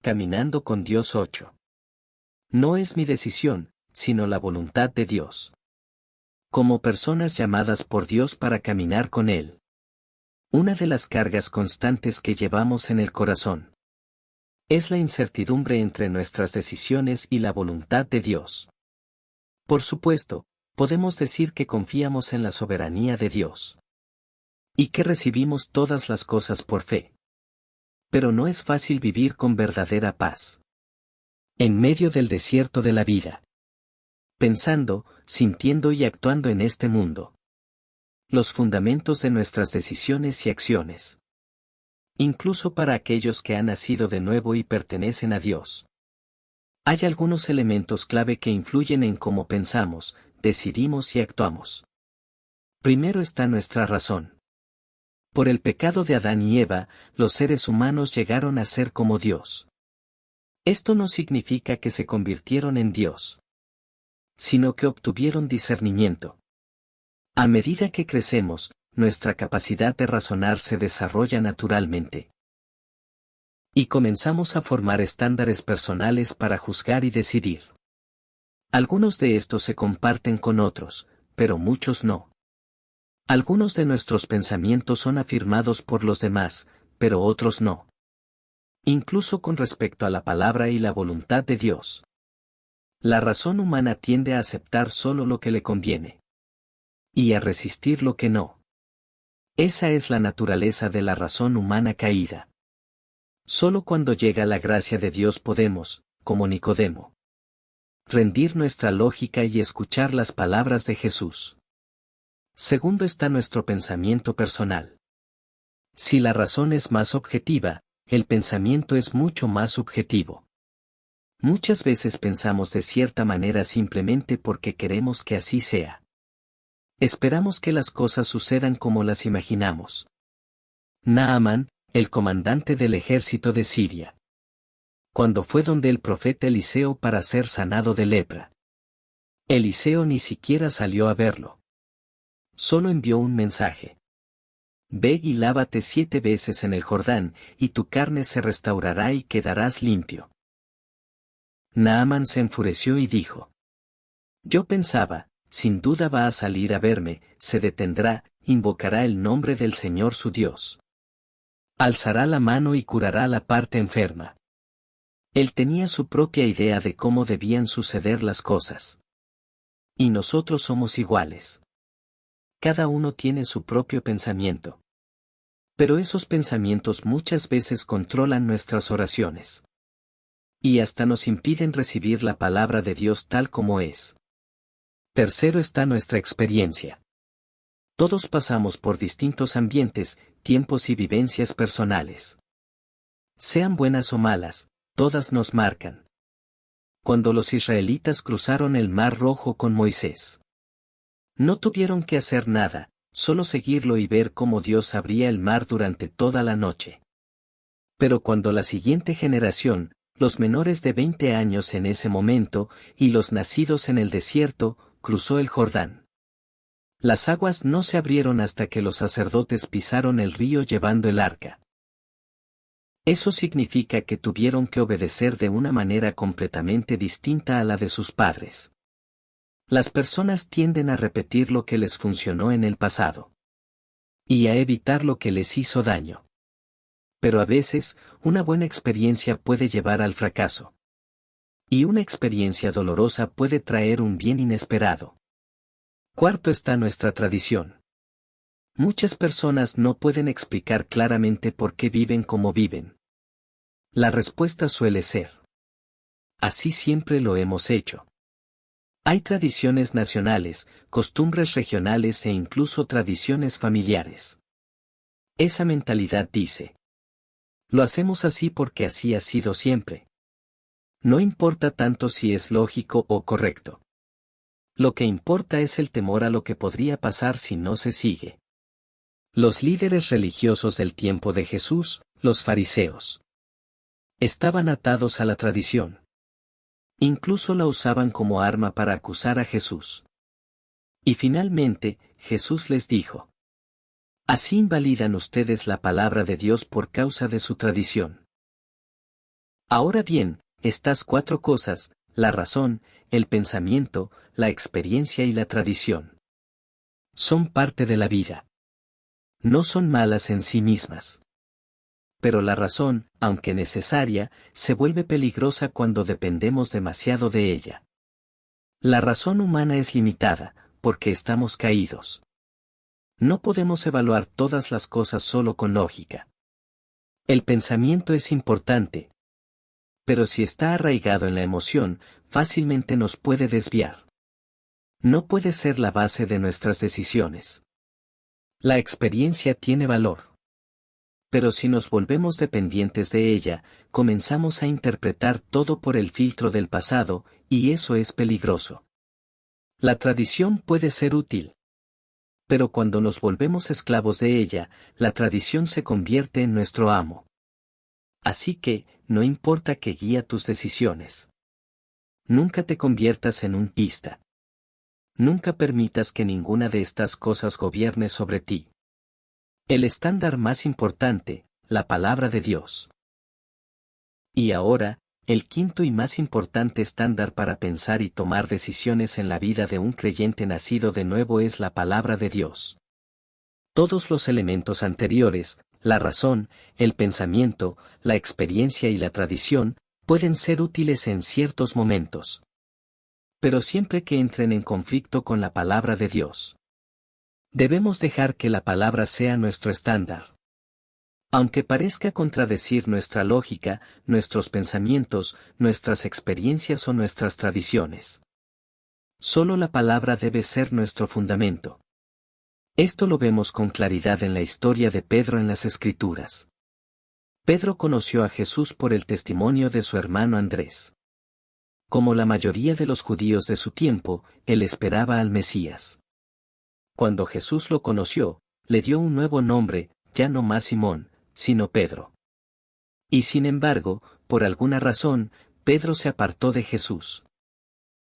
Caminando con Dios 8. No es mi decisión, sino la voluntad de Dios. Como personas llamadas por Dios para caminar con Él. Una de las cargas constantes que llevamos en el corazón es la incertidumbre entre nuestras decisiones y la voluntad de Dios. Por supuesto, podemos decir que confiamos en la soberanía de Dios y que recibimos todas las cosas por fe. Pero no es fácil vivir con verdadera paz en medio del desierto de la vida, pensando, sintiendo y actuando en este mundo. Los fundamentos de nuestras decisiones y acciones. Incluso para aquellos que han nacido de nuevo y pertenecen a Dios. Hay algunos elementos clave que influyen en cómo pensamos, decidimos y actuamos. Primero está nuestra razón. Por el pecado de Adán y Eva, los seres humanos llegaron a ser como Dios. Esto no significa que se convirtieron en Dios, sino que obtuvieron discernimiento. A medida que crecemos, nuestra capacidad de razonar se desarrolla naturalmente. Y comenzamos a formar estándares personales para juzgar y decidir. Algunos de estos se comparten con otros, pero muchos no. Algunos de nuestros pensamientos son afirmados por los demás, pero otros no. Incluso con respecto a la palabra y la voluntad de Dios. La razón humana tiende a aceptar solo lo que le conviene. Y a resistir lo que no. Esa es la naturaleza de la razón humana caída. Solo cuando llega la gracia de Dios podemos, como Nicodemo, rendir nuestra lógica y escuchar las palabras de Jesús. Segundo está nuestro pensamiento personal. Si la razón es más objetiva, el pensamiento es mucho más subjetivo. Muchas veces pensamos de cierta manera simplemente porque queremos que así sea. Esperamos que las cosas sucedan como las imaginamos. Naamán, el comandante del ejército de Siria. Cuando fue donde el profeta Eliseo para ser sanado de lepra. Eliseo ni siquiera salió a verlo. Solo envió un mensaje. Ve y lávate 7 veces en el Jordán, y tu carne se restaurará y quedarás limpio. Naamán se enfureció y dijo: Yo pensaba, sin duda va a salir a verme, se detendrá, invocará el nombre del Señor su Dios. Alzará la mano y curará la parte enferma. Él tenía su propia idea de cómo debían suceder las cosas. Y nosotros somos iguales. Cada uno tiene su propio pensamiento. Pero esos pensamientos muchas veces controlan nuestras oraciones. Y hasta nos impiden recibir la palabra de Dios tal como es. Tercero está nuestra experiencia. Todos pasamos por distintos ambientes, tiempos y vivencias personales. Sean buenas o malas, todas nos marcan. Cuando los israelitas cruzaron el Mar Rojo con Moisés, no tuvieron que hacer nada, solo seguirlo y ver cómo Dios abría el mar durante toda la noche. Pero cuando la siguiente generación, los menores de 20 años en ese momento, y los nacidos en el desierto, cruzó el Jordán. Las aguas no se abrieron hasta que los sacerdotes pisaron el río llevando el arca. Eso significa que tuvieron que obedecer de una manera completamente distinta a la de sus padres. Las personas tienden a repetir lo que les funcionó en el pasado. Y a evitar lo que les hizo daño. Pero a veces, una buena experiencia puede llevar al fracaso. Y una experiencia dolorosa puede traer un bien inesperado. Cuarto está nuestra tradición. Muchas personas no pueden explicar claramente por qué viven como viven. La respuesta suele ser: así siempre lo hemos hecho. Hay tradiciones nacionales, costumbres regionales e incluso tradiciones familiares. Esa mentalidad dice: lo hacemos así porque así ha sido siempre. No importa tanto si es lógico o correcto. Lo que importa es el temor a lo que podría pasar si no se sigue. Los líderes religiosos del tiempo de Jesús, los fariseos, estaban atados a la tradición. Incluso la usaban como arma para acusar a Jesús. Y finalmente, Jesús les dijo: así invalidan ustedes la palabra de Dios por causa de su tradición. Ahora bien, estas cuatro cosas, la razón, el pensamiento, la experiencia y la tradición, son parte de la vida. No son malas en sí mismas. Pero la razón, aunque necesaria, se vuelve peligrosa cuando dependemos demasiado de ella. La razón humana es limitada, porque estamos caídos. No podemos evaluar todas las cosas solo con lógica. El pensamiento es importante, pero si está arraigado en la emoción, fácilmente nos puede desviar. No puede ser la base de nuestras decisiones. La experiencia tiene valor. Pero si nos volvemos dependientes de ella, comenzamos a interpretar todo por el filtro del pasado, y eso es peligroso. La tradición puede ser útil. Pero cuando nos volvemos esclavos de ella, la tradición se convierte en nuestro amo. Así que, no importa que guía tus decisiones. Nunca te conviertas en un pista. Nunca permitas que ninguna de estas cosas gobierne sobre ti. El estándar más importante, la palabra de Dios. Y ahora, el quinto y más importante estándar para pensar y tomar decisiones en la vida de un creyente nacido de nuevo es la palabra de Dios. Todos los elementos anteriores, la razón, el pensamiento, la experiencia y la tradición, pueden ser útiles en ciertos momentos. Pero siempre que entren en conflicto con la palabra de Dios. Debemos dejar que la palabra sea nuestro estándar. Aunque parezca contradecir nuestra lógica, nuestros pensamientos, nuestras experiencias o nuestras tradiciones. Solo la palabra debe ser nuestro fundamento. Esto lo vemos con claridad en la historia de Pedro en las Escrituras. Pedro conoció a Jesús por el testimonio de su hermano Andrés. Como la mayoría de los judíos de su tiempo, él esperaba al Mesías. Cuando Jesús lo conoció, le dio un nuevo nombre, ya no más Simón, sino Pedro. Y sin embargo, por alguna razón, Pedro se apartó de Jesús.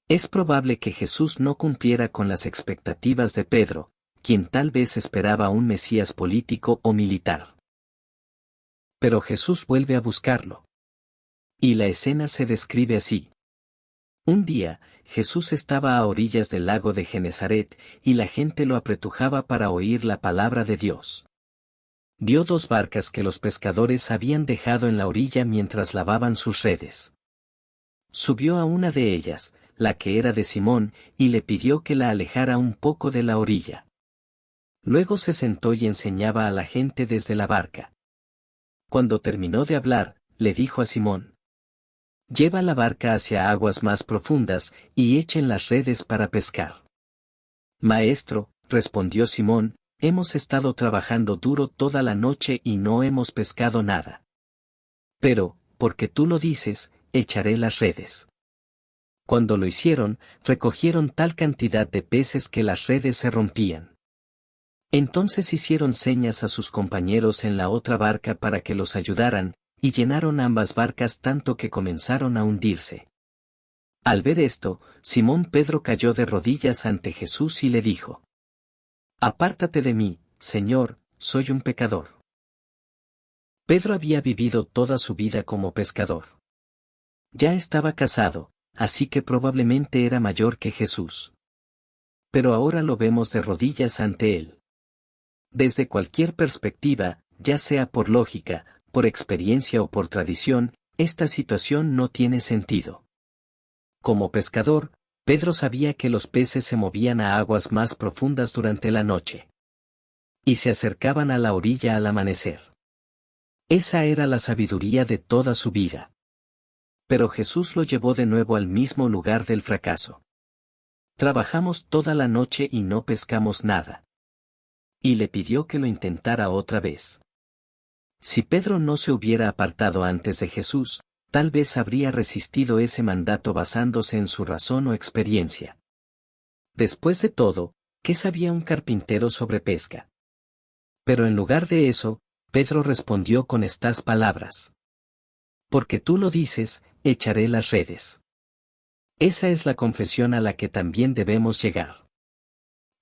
Es probable que Jesús no cumpliera con las expectativas de Pedro, quien tal vez esperaba un Mesías político o militar. Pero Jesús vuelve a buscarlo. Y la escena se describe así. Un día, Jesús estaba a orillas del lago de Genesaret, y la gente lo apretujaba para oír la palabra de Dios. Vio dos barcas que los pescadores habían dejado en la orilla mientras lavaban sus redes. Subió a una de ellas, la que era de Simón, y le pidió que la alejara un poco de la orilla. Luego se sentó y enseñaba a la gente desde la barca. Cuando terminó de hablar, le dijo a Simón: «Lleva la barca hacia aguas más profundas, y echen las redes para pescar». «Maestro», respondió Simón, «hemos estado trabajando duro toda la noche y no hemos pescado nada. Pero, porque tú lo dices, echaré las redes». Cuando lo hicieron, recogieron tal cantidad de peces que las redes se rompían. Entonces hicieron señas a sus compañeros en la otra barca para que los ayudaran, y llenaron ambas barcas tanto que comenzaron a hundirse. Al ver esto, Simón Pedro cayó de rodillas ante Jesús y le dijo: «Apártate de mí, Señor, soy un pecador». Pedro había vivido toda su vida como pescador. Ya estaba casado, así que probablemente era mayor que Jesús. Pero ahora lo vemos de rodillas ante él. Desde cualquier perspectiva, ya sea por lógica, por experiencia o por tradición, esta situación no tiene sentido. Como pescador, Pedro sabía que los peces se movían a aguas más profundas durante la noche. Y se acercaban a la orilla al amanecer. Esa era la sabiduría de toda su vida. Pero Jesús lo llevó de nuevo al mismo lugar del fracaso. Trabajamos toda la noche y no pescamos nada. Y le pidió que lo intentara otra vez. Si Pedro no se hubiera apartado antes de Jesús, tal vez habría resistido ese mandato basándose en su razón o experiencia. Después de todo, ¿qué sabía un carpintero sobre pesca? Pero en lugar de eso, Pedro respondió con estas palabras: «Porque tú lo dices, echaré las redes». Esa es la confesión a la que también debemos llegar.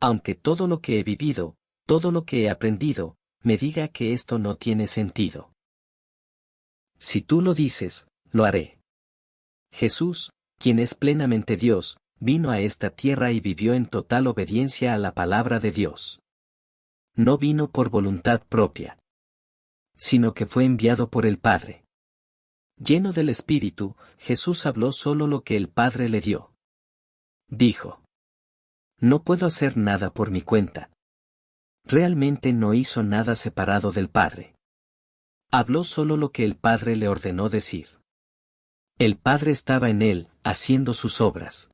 Aunque todo lo que he vivido, todo lo que he aprendido, me diga que esto no tiene sentido. Si tú lo dices, lo haré. Jesús, quien es plenamente Dios, vino a esta tierra y vivió en total obediencia a la palabra de Dios. No vino por voluntad propia, sino que fue enviado por el Padre. Lleno del Espíritu, Jesús habló solo lo que el Padre le dio. Dijo: no puedo hacer nada por mi cuenta. Realmente no hizo nada separado del Padre. Habló solo lo que el Padre le ordenó decir. El Padre estaba en él, haciendo sus obras.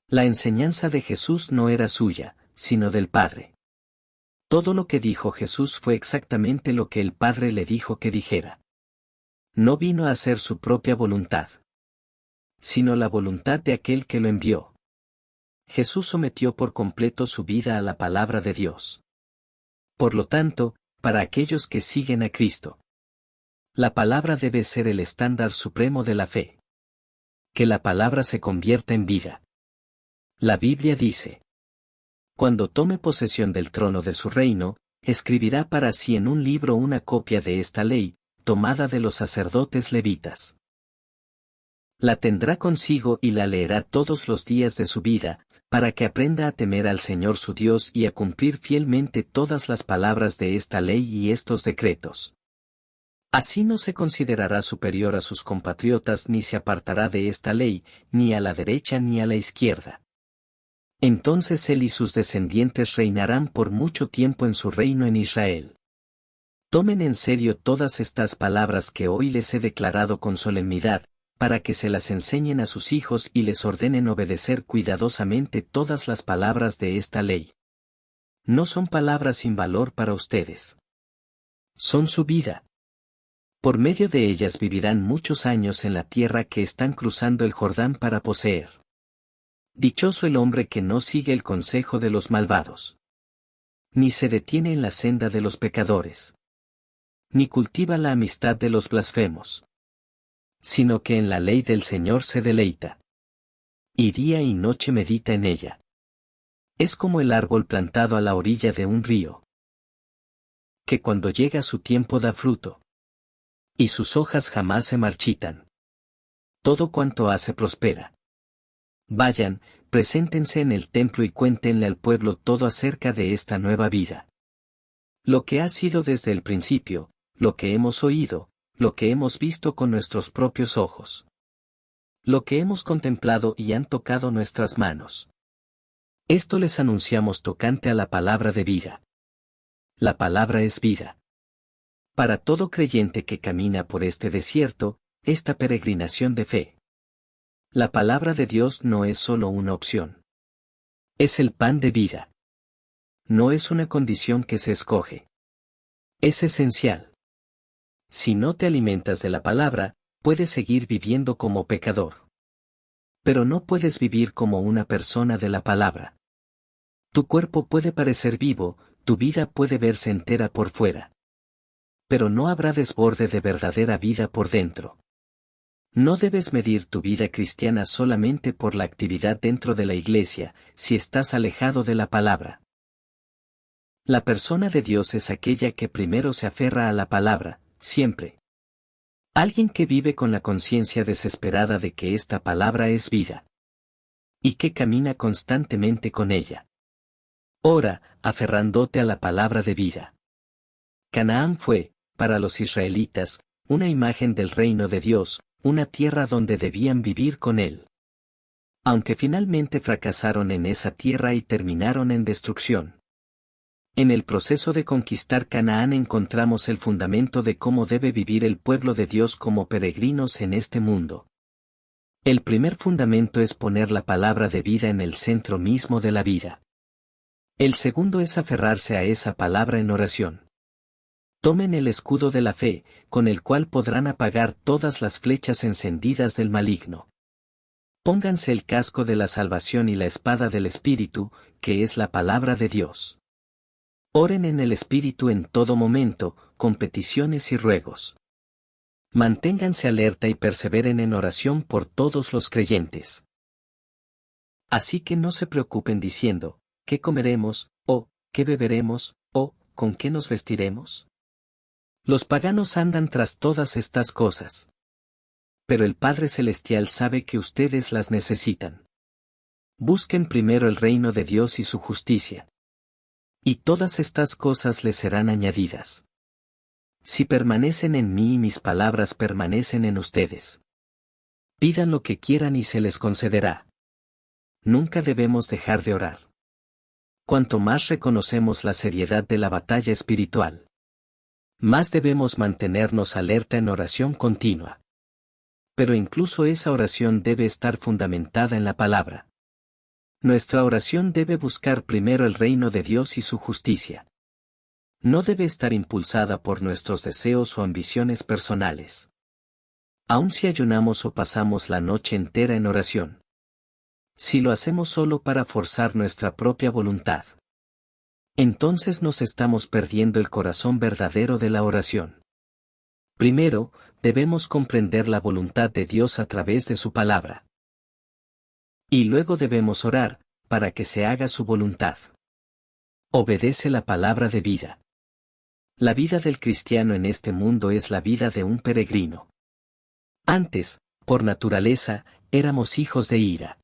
La enseñanza de Jesús no era suya, sino del Padre. Todo lo que dijo Jesús fue exactamente lo que el Padre le dijo que dijera. No vino a hacer su propia voluntad, sino la voluntad de aquel que lo envió. Jesús sometió por completo su vida a la palabra de Dios. Por lo tanto, para aquellos que siguen a Cristo, la palabra debe ser el estándar supremo de la fe. Que la palabra se convierta en vida. La Biblia dice: cuando tome posesión del trono de su reino, escribirá para sí en un libro una copia de esta ley, tomada de los sacerdotes levitas. La tendrá consigo y la leerá todos los días de su vida, para que aprenda a temer al Señor su Dios y a cumplir fielmente todas las palabras de esta ley y estos decretos. Así no se considerará superior a sus compatriotas ni se apartará de esta ley, ni a la derecha ni a la izquierda. Entonces él y sus descendientes reinarán por mucho tiempo en su reino en Israel. Tomen en serio todas estas palabras que hoy les he declarado con solemnidad, para que se las enseñen a sus hijos y les ordenen obedecer cuidadosamente todas las palabras de esta ley. No son palabras sin valor para ustedes. Son su vida. Por medio de ellas vivirán muchos años en la tierra que están cruzando el Jordán para poseer. Dichoso el hombre que no sigue el consejo de los malvados, ni se detiene en la senda de los pecadores, ni cultiva la amistad de los blasfemos, sino que en la ley del Señor se deleita, y día y noche medita en ella. Es como el árbol plantado a la orilla de un río, que cuando llega su tiempo da fruto, y sus hojas jamás se marchitan. Todo cuanto hace prospera. Vayan, preséntense en el templo y cuéntenle al pueblo todo acerca de esta nueva vida. Lo que ha sido desde el principio, lo que hemos oído, lo que hemos visto con nuestros propios ojos. Lo que hemos contemplado y han tocado nuestras manos. Esto les anunciamos tocante a la palabra de vida. La palabra es vida. Para todo creyente que camina por este desierto, esta peregrinación de fe. La palabra de Dios no es solo una opción. Es el pan de vida. No es una condición que se escoge. Es esencial. Si no te alimentas de la palabra, puedes seguir viviendo como pecador. Pero no puedes vivir como una persona de la palabra. Tu cuerpo puede parecer vivo, tu vida puede verse entera por fuera. Pero no habrá desborde de verdadera vida por dentro. No debes medir tu vida cristiana solamente por la actividad dentro de la iglesia, si estás alejado de la palabra. La persona de Dios es aquella que primero se aferra a la palabra, siempre. Alguien que vive con la conciencia desesperada de que esta palabra es vida. Y que camina constantemente con ella. Ora, aferrándote a la palabra de vida. Canaán fue, para los israelitas, una imagen del reino de Dios, una tierra donde debían vivir con él. Aunque finalmente fracasaron en esa tierra y terminaron en destrucción. En el proceso de conquistar Canaán encontramos el fundamento de cómo debe vivir el pueblo de Dios como peregrinos en este mundo. El primer fundamento es poner la palabra de vida en el centro mismo de la vida. El segundo es aferrarse a esa palabra en oración. Tomen el escudo de la fe, con el cual podrán apagar todas las flechas encendidas del maligno. Pónganse el casco de la salvación y la espada del Espíritu, que es la palabra de Dios. Oren en el Espíritu en todo momento, con peticiones y ruegos. Manténganse alerta y perseveren en oración por todos los creyentes. Así que no se preocupen diciendo, ¿qué comeremos? O, ¿qué beberemos? O, ¿con qué nos vestiremos? Los paganos andan tras todas estas cosas. Pero el Padre Celestial sabe que ustedes las necesitan. Busquen primero el reino de Dios y su justicia. Y todas estas cosas les serán añadidas. Si permanecen en mí y mis palabras permanecen en ustedes. Pidan lo que quieran y se les concederá. Nunca debemos dejar de orar. Cuanto más reconocemos la seriedad de la batalla espiritual, más debemos mantenernos alerta en oración continua. Pero incluso esa oración debe estar fundamentada en la palabra. Nuestra oración debe buscar primero el reino de Dios y su justicia. No debe estar impulsada por nuestros deseos o ambiciones personales. Aun si ayunamos o pasamos la noche entera en oración. Si lo hacemos solo para forzar nuestra propia voluntad, entonces nos estamos perdiendo el corazón verdadero de la oración. Primero, debemos comprender la voluntad de Dios a través de su palabra. Y luego debemos orar, para que se haga su voluntad. Obedece la palabra de vida. La vida del cristiano en este mundo es la vida de un peregrino. Antes, por naturaleza, éramos hijos de ira.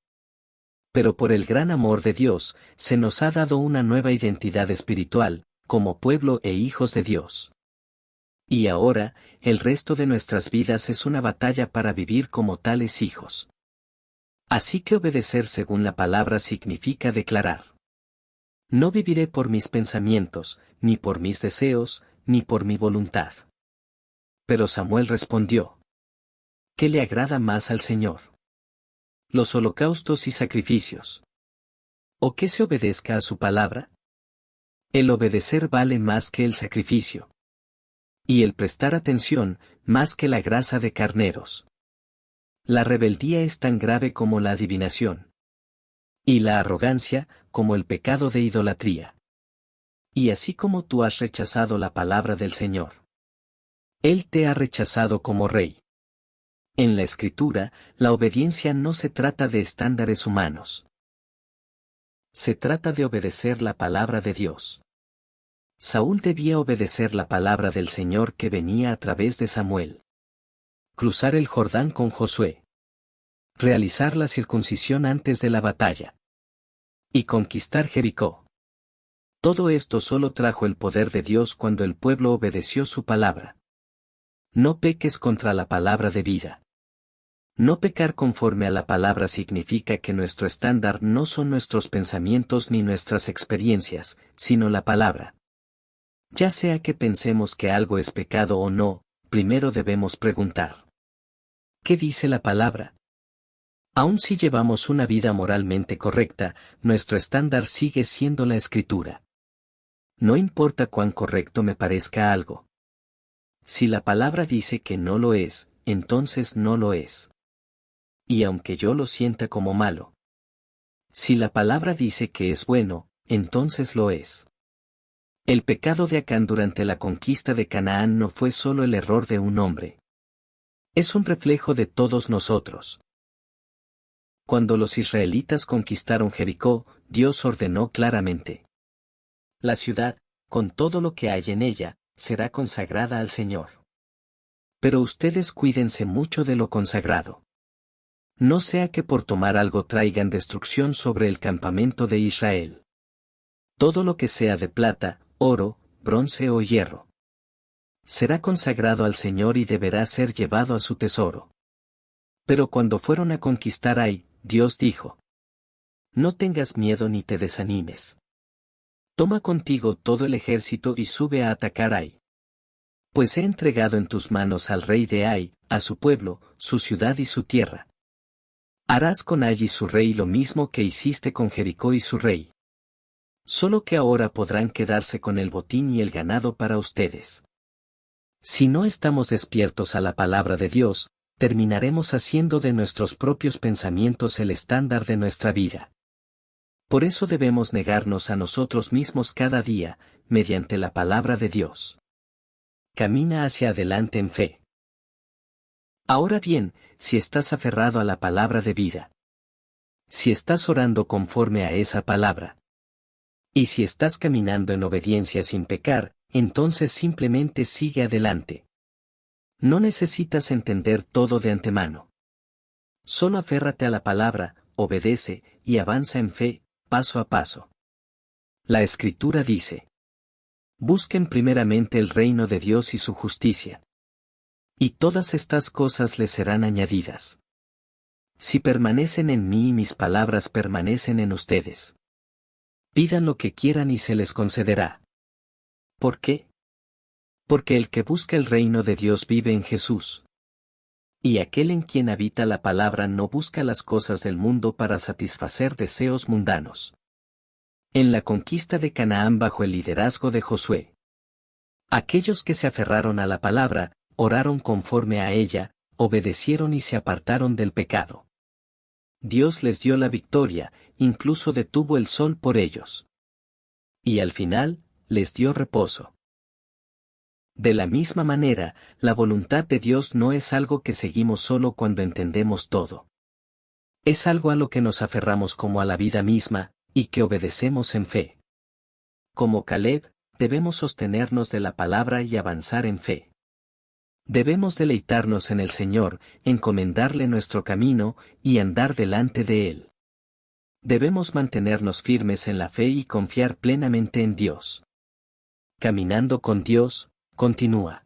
Pero por el gran amor de Dios, se nos ha dado una nueva identidad espiritual, como pueblo e hijos de Dios. Y ahora, el resto de nuestras vidas es una batalla para vivir como tales hijos. Así que obedecer según la palabra significa declarar: no viviré por mis pensamientos, ni por mis deseos, ni por mi voluntad. Pero Samuel respondió: ¿qué le agrada más al Señor? ¿Los holocaustos y sacrificios? ¿O que se obedezca a su palabra? El obedecer vale más que el sacrificio. Y el prestar atención, más que la grasa de carneros. La rebeldía es tan grave como la adivinación. Y la arrogancia, como el pecado de idolatría. Y así como tú has rechazado la palabra del Señor, Él te ha rechazado como rey. En la Escritura, la obediencia no se trata de estándares humanos. Se trata de obedecer la palabra de Dios. Saúl debía obedecer la palabra del Señor que venía a través de Samuel. Cruzar el Jordán con Josué. Realizar la circuncisión antes de la batalla. Y conquistar Jericó. Todo esto solo trajo el poder de Dios cuando el pueblo obedeció su palabra. No peques contra la palabra de vida. No pecar conforme a la palabra significa que nuestro estándar no son nuestros pensamientos ni nuestras experiencias, sino la palabra. Ya sea que pensemos que algo es pecado o no, primero debemos preguntar: ¿qué dice la palabra? Aun si llevamos una vida moralmente correcta, nuestro estándar sigue siendo la Escritura. No importa cuán correcto me parezca algo. Si la palabra dice que no lo es, entonces no lo es. Y aunque yo lo sienta como malo. Si la palabra dice que es bueno, entonces lo es. El pecado de Acán durante la conquista de Canaán no fue solo el error de un hombre. Es un reflejo de todos nosotros. Cuando los israelitas conquistaron Jericó, Dios ordenó claramente: la ciudad, con todo lo que hay en ella, será consagrada al Señor. Pero ustedes cuídense mucho de lo consagrado. No sea que por tomar algo traigan destrucción sobre el campamento de Israel. Todo lo que sea de plata, oro, bronce o hierro será consagrado al Señor y deberá ser llevado a su tesoro. Pero cuando fueron a conquistar Ai, Dios dijo: no tengas miedo ni te desanimes. Toma contigo todo el ejército y sube a atacar Ai. Pues he entregado en tus manos al rey de Ai, a su pueblo, su ciudad y su tierra. Harás con Ai y su rey lo mismo que hiciste con Jericó y su rey. Solo que ahora podrán quedarse con el botín y el ganado para ustedes. Si no estamos despiertos a la palabra de Dios, terminaremos haciendo de nuestros propios pensamientos el estándar de nuestra vida. Por eso debemos negarnos a nosotros mismos cada día, mediante la palabra de Dios. Camina hacia adelante en fe. Ahora bien, si estás aferrado a la palabra de vida, si estás orando conforme a esa palabra, y si estás caminando en obediencia sin pecar, entonces simplemente sigue adelante. No necesitas entender todo de antemano. Solo aférrate a la palabra, obedece, y avanza en fe, paso a paso. La Escritura dice: busquen primeramente el reino de Dios y su justicia. Y todas estas cosas les serán añadidas. Si permanecen en mí y mis palabras permanecen en ustedes, pidan lo que quieran y se les concederá. ¿Por qué? Porque el que busca el reino de Dios vive en Jesús. Y aquel en quien habita la palabra no busca las cosas del mundo para satisfacer deseos mundanos. En la conquista de Canaán bajo el liderazgo de Josué, aquellos que se aferraron a la palabra, oraron conforme a ella, obedecieron y se apartaron del pecado. Dios les dio la victoria, incluso detuvo el sol por ellos. Y al final, les dio reposo. De la misma manera, la voluntad de Dios no es algo que seguimos solo cuando entendemos todo. Es algo a lo que nos aferramos como a la vida misma, y que obedecemos en fe. Como Caleb, debemos sostenernos de la palabra y avanzar en fe. Debemos deleitarnos en el Señor, encomendarle nuestro camino, y andar delante de Él. Debemos mantenernos firmes en la fe y confiar plenamente en Dios. Caminando con Dios, continúa.